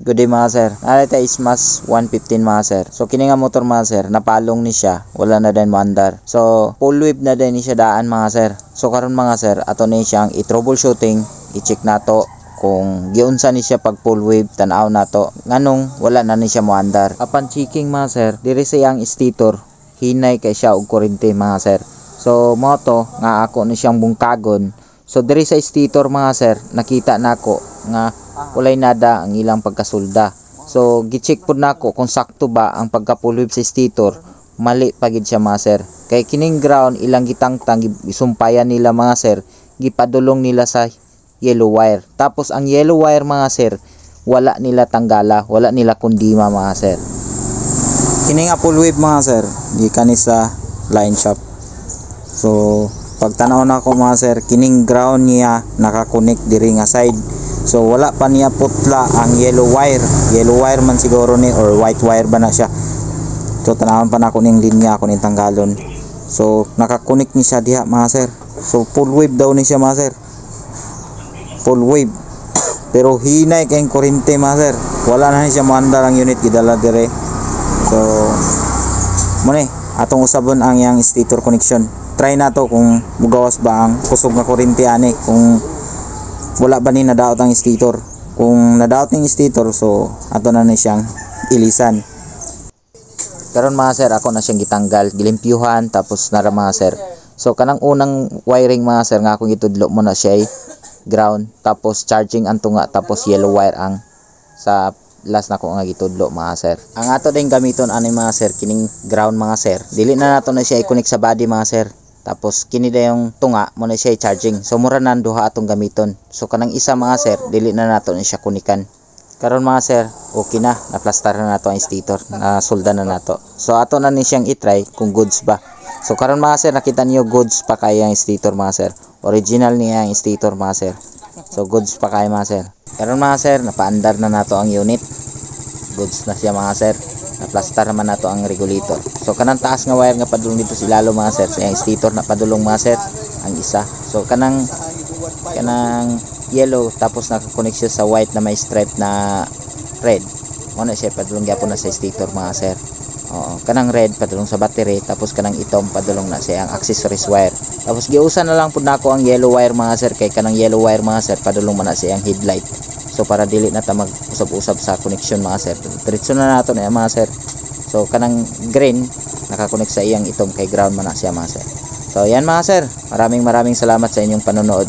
Good day mga sir. Narita is mas 115 mga sir. So kini nga motor mga sir, napalong ni siya. Wala na din maandar. So full whip na din ni siya daan mga sir. So karon mga sir, ato ni siyang i-troubleshooting, i-check nato kung giunsa ni siya pag full whip, tan-aw nato nganong wala na ni siya moandar. Apan checking mga sir, diri sa iyang stator, hinay kay siya og kuryente mga sir. So mo to nga ako ni siyang bungkagon. So diri sa stator mga sir, nakita nako nga walay nada ang ilang pagkasulda. So gi-check pud nako kung sakto ba ang pagka-full whip sa stator. Mali pagid siya mga sir. Kay kining ground ilang gitangtang gisumpayan nila mga sir, gipadulong nila sa yellow wire. Tapos ang yellow wire mga sir, wala nila tanggala, wala nila kundima mga sir. Kini nga full whip mga sir, gikan ni sa line shop. So pagtanaw na ko mga sir, kining ground niya nakakonek diri nga side. So wala pa niya putla ang yellow wire. Yellow wire man siguro ni or white wire ba na siya. So tanawan pa na ko ning linya ko ning tanggalon. So nakakonek ni siya diha mga sir. So full wave daw ni siya mga sir. Full wave. Pero hinay kay kuryente mga sir. Wala na siya moandar ang unit gidala dire. So mo ni atong usabon ang yang stator connection. Try na to kung mugawas ba ang kusog nga kuryente ani, kung wala ba ni nadaot ang stator. Kung nadaot ng stator, so ato na siyang ilisan. Karon mga sir, ako na siyang gitanggal, gilimpyuhan, tapos nara mga sir. So kanang unang wiring mga sir nga akong gitudlo mo na siya ay ground, tapos charging ang tunga, tapos yellow wire ang sa last na ko nga gitudlo mga sir. Ang ato din gamiton ani mga sir, kining ground mga sir. Dili na nato na siya i-connect sa body mga sir. Tapos kini da yung tunga mo na siya i-charging. So mura nan duha atong gamiton. So kanang isa mga sir, dili na nato na siya kunikan. Karon mga sir, okay na, naplastar na nato ang stator, na solda na nato. So ato na ni siyang i-try kung goods ba. So karon mga sir, nakita niyo goods pa kaya ang stator mga sir. Original niya ang stator mga sir. So goods pa kaya mga sir. Karon mga sir, napaandar na nato ang unit. Goods na siya mga sir. Naplastar naman nato ang regulator. So kanang taas nga wire nga padulong dito si lalo mga sir. So yung stator na padulong mga sir, ang isa. So kanang yellow, tapos nakakonect siya sa white na may stripe na red. Muna siya padulong gyapon na sa stator mga sir. Oo, kanang red padulong sa battery, tapos kanang itom padulong na siya ang accessories wire. Tapos giusan na lang pud nako ang yellow wire mga sir, kay kanang yellow wire mga sir padulong man na siya ang headlight. So para dili na ta mag-usab-usab sa connection mga sir. Diretso na nato na mga sir. So kanang green nakakonect sa iyang itom, kay ground man na siya mga sir. So yan mga sir, maraming salamat sa inyong panonood.